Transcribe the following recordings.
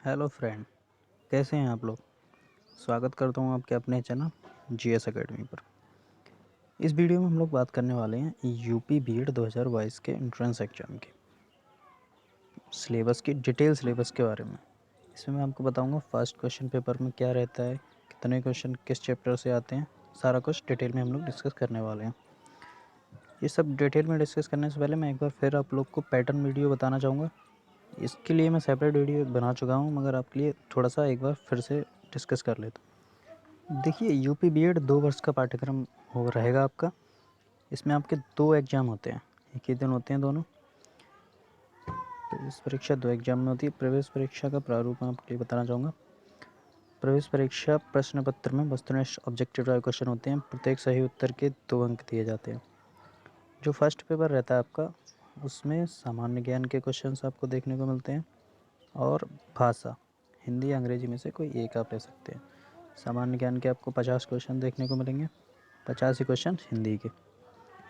Hello friend, कैसे हैं आप लोग। स्वागत करता हूं आपके अपने चैनल जीएस एकेडमी पर। इस वीडियो में हम लोग बात करने वाले हैं यूपी बीएड 2022 के एंट्रेंस एग्ज़ाम की सिलेबस की डिटेल सिलेबस के बारे में। इसमें मैं आपको बताऊंगा फर्स्ट क्वेश्चन पेपर में क्या रहता है, कितने क्वेश्चन किस चैप्टर से आते हैं, सारा कुछ डिटेल में हम लोग डिस्कस करने वाले हैं। ये सब डिटेल में डिस्कस करने से पहले मैं एक बार फिर आप लोग को पैटर्न वीडियो बताना चाहूँगा। इसके लिए मैं सेपरेट वीडियो बना चुका हूँ, मगर आपके लिए थोड़ा सा एक बार फिर से डिस्कस कर लेता हूँ। देखिए, यूपी बीएड 2 वर्ष का पाठ्यक्रम हो रहेगा आपका। इसमें आपके 2 एग्ज़ाम होते हैं, एक ही दिन होते हैं दोनों। प्रवेश परीक्षा 2 एग्ज़ाम में होती है। प्रवेश परीक्षा का प्रारूप मैं आपके लिए बताना चाहूँगा। प्रवेश परीक्षा प्रश्न पत्र में वस्तुनिष्ठ ऑब्जेक्टिव टाइप क्वेश्चन होते हैं। प्रत्येक सही उत्तर के 2 अंक दिए जाते हैं। जो फर्स्ट पेपर रहता है आपका, उसमें सामान्य ज्ञान के क्वेश्चंस आपको देखने को मिलते हैं और भाषा, हिंदी या अंग्रेजी में से कोई एक आप ले सकते हैं। सामान्य ज्ञान के आपको 50 क्वेश्चन देखने को मिलेंगे, 50 ही क्वेश्चन हिंदी के।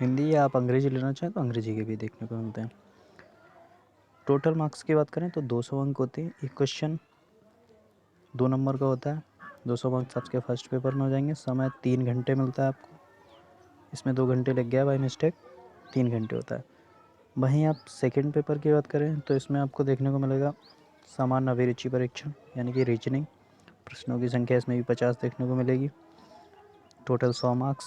हिंदी या आप अंग्रेजी लेना चाहें तो अंग्रेजी के भी देखने को मिलते हैं। टोटल मार्क्स की बात करें तो 200 अंक होते हैं। एक क्वेश्चन 2 नंबर का होता है। 200 मार्क्स आपके फर्स्ट पेपर में हो जाएंगे। समय 3 घंटे मिलता है आपको। इसमें 2 घंटे लग गया बाई मिस्टेक, 3 घंटे होता है। वहीं आप सेकंड पेपर की बात करें तो इसमें आपको देखने को मिलेगा सामान्य अभिरुचि परीक्षण, यानी कि रीजनिंग। प्रश्नों की संख्या इसमें भी 50 देखने को मिलेगी। Total 100 marks.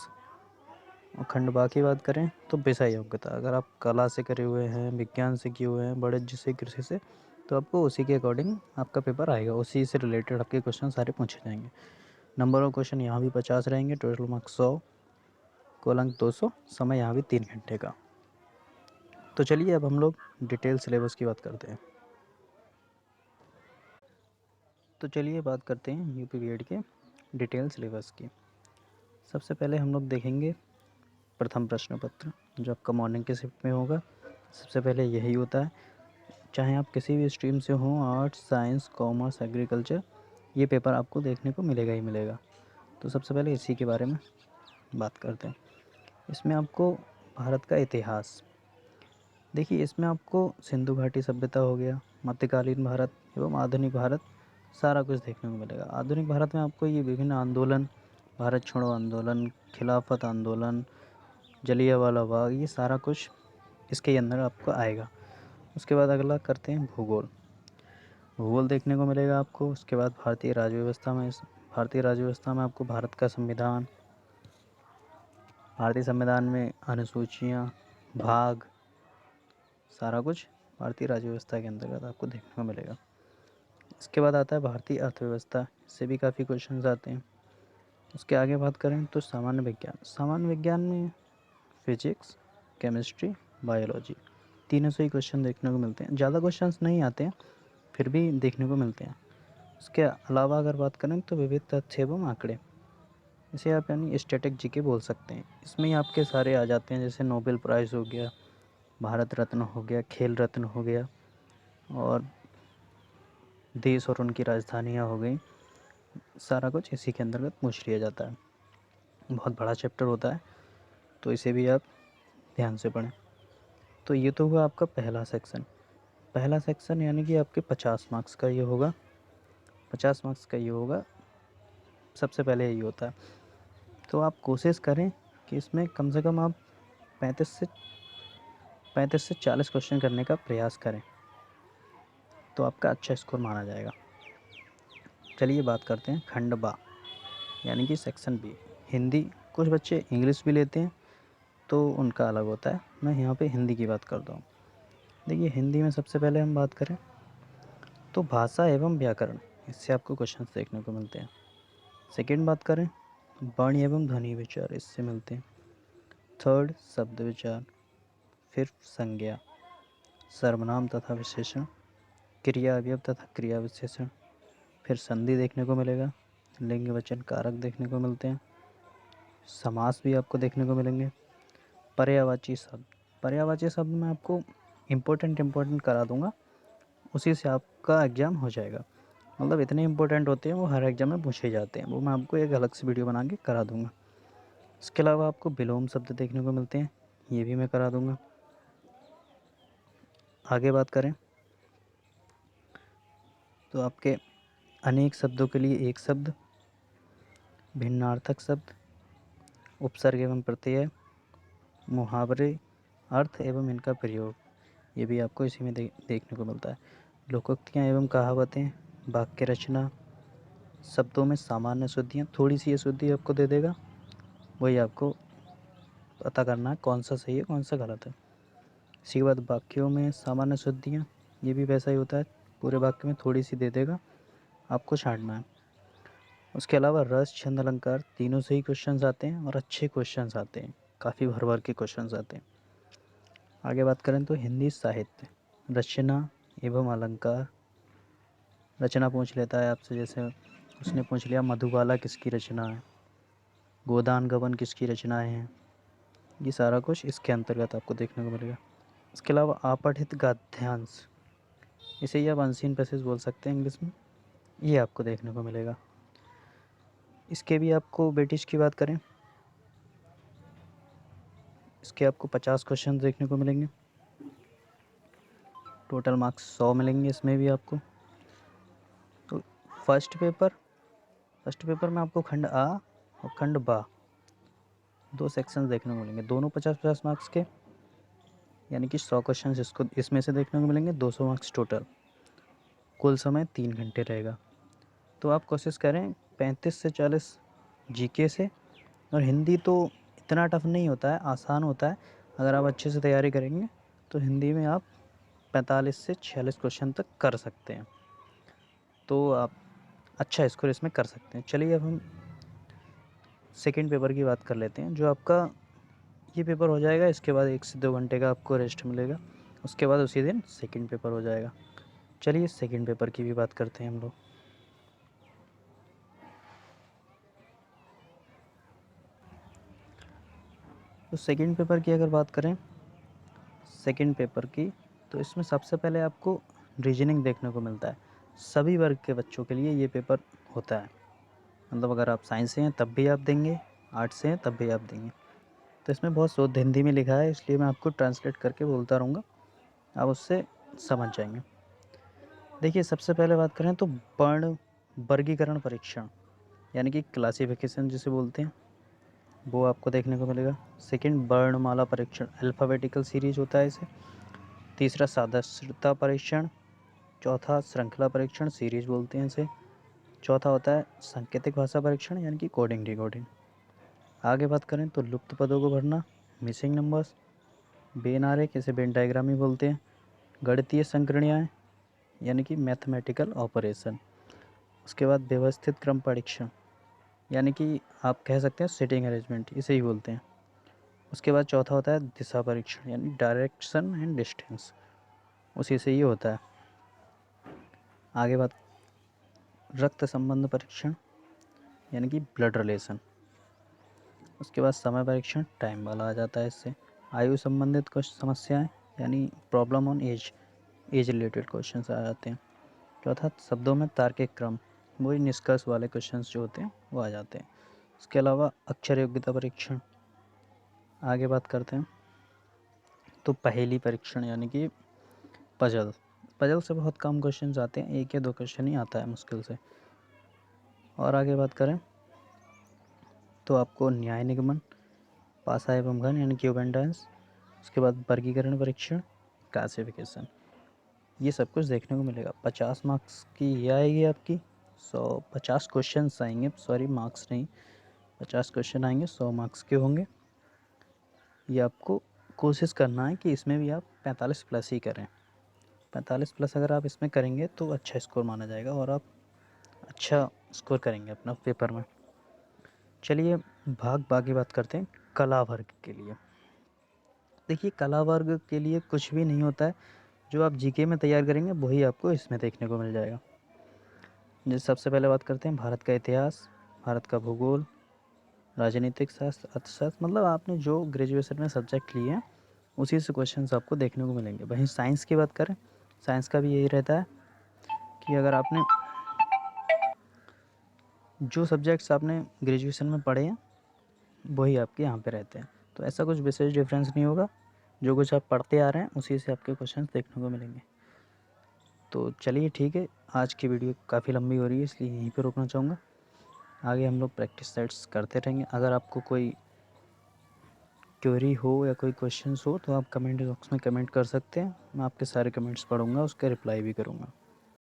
और खंड बा की बात करें तो विषय योग्यता, अगर आप कला से करे हुए हैं, विज्ञान से किए हुए हैं, वाणिज्य से, कृषि से, तो आपको उसी के अकॉर्डिंग आपका पेपर आएगा। उसी से रिलेटेड आपके क्वेश्चन सारे पूछे जाएंगे। नंबर ऑफ क्वेश्चन यहाँ भी 50 रहेंगे। टोटल मार्क्स 100, कुल अंक 200, समय यहाँ भी 3 घंटे का। तो चलिए अब हम लोग डिटेल सिलेबस की बात करते हैं। तो चलिए बात करते हैं यूपी बीएड के डिटेल सिलेबस की। सबसे पहले हम लोग देखेंगे प्रथम प्रश्न पत्र, जो आपका मॉर्निंग के शिफ्ट में होगा। सबसे पहले यही होता है, चाहे आप किसी भी स्ट्रीम से हों, आर्ट्स, साइंस, कॉमर्स, एग्रीकल्चर, ये पेपर आपको देखने को मिलेगा ही मिलेगा। तो सबसे पहले इसी के बारे में बात करते हैं। इसमें आपको भारत का इतिहास, देखिए इसमें आपको सिंधु घाटी सभ्यता हो गया, मध्यकालीन भारत एवं आधुनिक भारत, सारा कुछ देखने को मिलेगा। आधुनिक भारत में आपको ये विभिन्न आंदोलन, भारत छोड़ो आंदोलन, खिलाफत आंदोलन, जलियांवाला बाग, ये सारा कुछ इसके अंदर आपको आएगा। उसके बाद अगला करते हैं भूगोल। भूगोल देखने को मिलेगा आपको। उसके बाद भारतीय राज्य व्यवस्था में, भारतीय राज्य व्यवस्था में आपको भारत का संविधान, भारतीय संविधान में अनुसूचियाँ, भाग, सारा कुछ भारतीय राज्य व्यवस्था के अंतर्गत आपको देखने को मिलेगा। इसके बाद आता है भारतीय अर्थव्यवस्था, इससे भी काफ़ी क्वेश्चंस आते हैं। उसके आगे बात करें तो सामान्य विज्ञान। सामान्य विज्ञान में फिजिक्स, केमिस्ट्री, बायोलॉजी, तीनों से ही क्वेश्चन देखने को मिलते हैं। ज़्यादा क्वेश्चंस नहीं आते हैं, फिर भी देखने को मिलते हैं। उसके अलावा अगर बात करें तो विविध तथ्य एवं आंकड़े, इसे आप यानी स्टैटिक जीके बोल सकते हैं। इसमें ही आपके सारे आ जाते हैं, जैसे नोबेल प्राइज़ हो गया, भारत रत्न हो गया, खेल रत्न हो गया, और देश और उनकी राजधानियाँ हो गई। सारा कुछ इसी के अंतर्गत पूछ लिया जाता है। बहुत बड़ा चैप्टर होता है, तो इसे भी आप ध्यान से पढ़ें। तो ये तो हुआ आपका पहला सेक्शन। पहला सेक्शन यानी कि आपके 50 मार्क्स का ये होगा। 50 मार्क्स का ये होगा, सबसे पहले यही होता है। तो आप कोशिश करें कि इसमें कम से कम आप 35 से 40 क्वेश्चन करने का प्रयास करें, तो आपका अच्छा स्कोर माना जाएगा। चलिए बात करते हैं खंड बा, यानी कि सेक्शन बी, हिंदी। कुछ बच्चे इंग्लिश भी लेते हैं, तो उनका अलग होता है। मैं यहाँ पे हिंदी की बात करता हूँ। देखिए हिंदी में सबसे पहले हम बात करें तो भाषा एवं व्याकरण, इससे आपको क्वेश्चंस देखने को मिलते हैं। सेकंड बात करें वाणी एवं ध्वनि विचार, इससे मिलते हैं। थर्ड शब्द विचार, फिर संज्ञा, सर्वनाम तथा विशेषण, क्रिया अवयव तथा क्रिया विशेषण, फिर संधि देखने को मिलेगा, लिंग वचन कारक देखने को मिलते हैं, समास भी आपको देखने को मिलेंगे। पर्यायवाची शब्द, पर्यायवाची शब्द मैं आपको इम्पोर्टेंट करा दूंगा, उसी से आपका एग्ज़ाम हो जाएगा। मतलब इतने इंपॉर्टेंट होते हैं, वो हर एग्ज़ाम में पूछे जाते हैं। वो मैं आपको एक अलग से वीडियो बना के करा दूंगा। इसके अलावा आपको विलोम शब्द देखने को मिलते हैं, ये भी मैं करा दूंगा। आगे बात करें तो आपके अनेक शब्दों के लिए एक शब्द, भिन्नार्थक शब्द, उपसर्ग एवं प्रत्यय, मुहावरे, अर्थ एवं इनका प्रयोग, ये भी आपको इसी में देखने को मिलता है। लोकोक्तियाँ एवं कहावतें, वाक्य रचना, शब्दों में सामान्य शुद्धियाँ, थोड़ी सी ये शुद्धि आपको दे देगा, वही आपको पता करना है कौन सा सही है कौन सा गलत है। इसी के बाद वाक्यों में सामान्य शुद्धियाँ, ये भी वैसा ही होता है, पूरे वाक्य में थोड़ी सी दे देगा, आपको छांटना है। उसके अलावा रस, छंद, अलंकार, तीनों से ही क्वेश्चंस आते हैं और अच्छे क्वेश्चंस आते हैं, काफ़ी भर भर के क्वेश्चंस आते हैं। आगे बात करें तो हिंदी साहित्य, रचना एवं अलंकार। रचना पूछ लेता है आपसे, जैसे उसने पूछ लिया मधुबाला किसकी रचना है, गोदान गबन किसकी रचनाएं हैं, ये सारा कुछ इसके अंतर्गत आपको देखने को मिलेगा। इसके अलावा अपठित गद्यांश, इसे ही आप अनसीन पैसेज बोल सकते हैं इंग्लिश में, ये आपको देखने को मिलेगा। इसके भी आपको ब्रिटिश की बात करें, इसके आपको 50 क्वेश्चन देखने को मिलेंगे, टोटल मार्क्स 100 मिलेंगे इसमें भी आपको। तो फर्स्ट पेपर में आपको खंड आ और खंड बा, 2 सेक्शन देखने को मिलेंगे, दोनों 50-50 मार्क्स के, यानी कि 100 क्वेश्चन इसको इसमें से देखने को मिलेंगे, 200 मार्क्स टोटल। कुल समय 3 घंटे रहेगा। तो आप कोशिश करें 35 से 40 जीके से, और हिंदी तो इतना टफ नहीं होता है, आसान होता है। अगर आप अच्छे से तैयारी करेंगे तो हिंदी में आप 45 से 46 क्वेश्चन तक कर सकते हैं, तो आप अच्छा स्कोर इसमें कर सकते हैं। चलिए अब हम सेकंड पेपर की बात कर लेते हैं। जो आपका ये पेपर हो जाएगा, इसके बाद 1 से 2 घंटे का आपको रेस्ट मिलेगा, उसके बाद उसी दिन सेकंड पेपर हो जाएगा। चलिए सेकंड पेपर की भी बात करते हैं हम लोग। तो सेकंड पेपर की अगर बात करें, सेकंड पेपर की, तो इसमें सबसे पहले आपको रीजनिंग देखने को मिलता है। सभी वर्ग के बच्चों के लिए ये पेपर होता है, मतलब अगर आप साइंस से हैं तब भी आप देंगे, आर्ट्स से हैं तब भी आप देंगे। तो इसमें बहुत शुद्ध हिंदी में लिखा है, इसलिए मैं आपको ट्रांसलेट करके बोलता रहूँगा, आप उससे समझ जाएंगे। देखिए सबसे पहले बात करें तो वर्ण वर्गीकरण परीक्षण, यानी कि क्लासिफिकेशन जिसे बोलते हैं, वो आपको देखने को मिलेगा। सेकंड वर्णमाला परीक्षण, अल्फ़ाबेटिकल सीरीज होता है इसे। तीसरा सदस्यता परीक्षण। चौथा श्रृंखला परीक्षण, सीरीज बोलते हैं इसे। चौथा होता है सांकेतिक भाषा परीक्षण, यानी कि कोडिंग डिकोडिंग। आगे बात करें तो लुप्त पदों को भरना, मिसिंग नंबर्स, बेन आरेख, इसे बेन डायग्राम ही बोलते हैं। गणितीय संक्रियाएँ, यानी कि मैथमेटिकल ऑपरेशन। उसके बाद व्यवस्थित क्रम परीक्षण, यानी कि आप कह सकते हैं सिटिंग अरेंजमेंट, इसे ही बोलते हैं। उसके बाद चौथा होता है दिशा परीक्षण, यानी डायरेक्शन एंड डिस्टेंस, उसी से ही होता है। आगे बात रक्त संबंध परीक्षण, यानी कि ब्लड रिलेशन। उसके बाद समय परीक्षण, टाइम वाला आ जाता है इससे। आयु संबंधित कुछ समस्याएं, यानी problem on age, age related question आ जाते हैं। चौथा शब्दों में तार्किक क्रम, वही निष्कर्ष वाले क्वेश्चंस जो होते हैं वो आ जाते हैं। उसके अलावा अक्षर योग्यता परीक्षण। आगे बात करते हैं तो पहेली परीक्षण, यानी कि पजल। पजल से बहुत कम क्वेश्चंस आते हैं, 1 या 2 क्वेश्चन ही आता है मुश्किल से। और आगे बात करें तो आपको न्याय निगमन, पासा एवं घन, यानी क्यूब एंड डांस। उसके बाद वर्गीकरण परीक्षण, क्लासिफिकेशन, ये सब कुछ देखने को मिलेगा। 50 मार्क्स की ये आएगी आपकी, 50 क्वेश्चन आएंगे, सॉरी मार्क्स नहीं, 50 क्वेश्चन आएंगे, 100 मार्क्स के होंगे। ये आपको कोशिश करना है कि इसमें भी आप 45 प्लस ही करें। 45 प्लस अगर आप इसमें करेंगे तो अच्छा स्कोर माना जाएगा और आप अच्छा स्कोर करेंगे अपना पेपर में। चलिए भाग बाकी बात करते हैं कला वर्ग के लिए। देखिए कला वर्ग के लिए कुछ भी नहीं होता है, जो आप जीके में तैयार करेंगे वही आपको इसमें देखने को मिल जाएगा। जैसे सबसे पहले बात करते हैं भारत का इतिहास, भारत का भूगोल, राजनीतिक शास्त्र, अर्थशास्त्र, मतलब आपने जो ग्रेजुएशन में सब्जेक्ट लिए हैं उसी से क्वेश्चंस आपको देखने को मिलेंगे। वहीं साइंस की बात करें, साइंस का भी यही रहता है कि अगर आपने जो सब्जेक्ट्स आपने ग्रेजुएशन में पढ़े हैं वही आपके यहाँ पे रहते हैं, तो ऐसा कुछ विशेष डिफरेंस नहीं होगा, जो कुछ आप पढ़ते आ रहे हैं उसी से आपके क्वेश्चंस देखने को मिलेंगे। तो चलिए ठीक है, आज की वीडियो काफ़ी लंबी हो रही है इसलिए यहीं पे रोकना चाहूँगा। आगे हम लोग प्रैक्टिस सेट्स करते रहेंगे। अगर आपको कोई क्वेरी हो या कोई क्वेश्चंस हो तो आप कमेंट बॉक्स में कमेंट कर सकते हैं। मैं आपके सारे कमेंट्स पढ़ूँगा, उसका रिप्लाई भी करूँगा।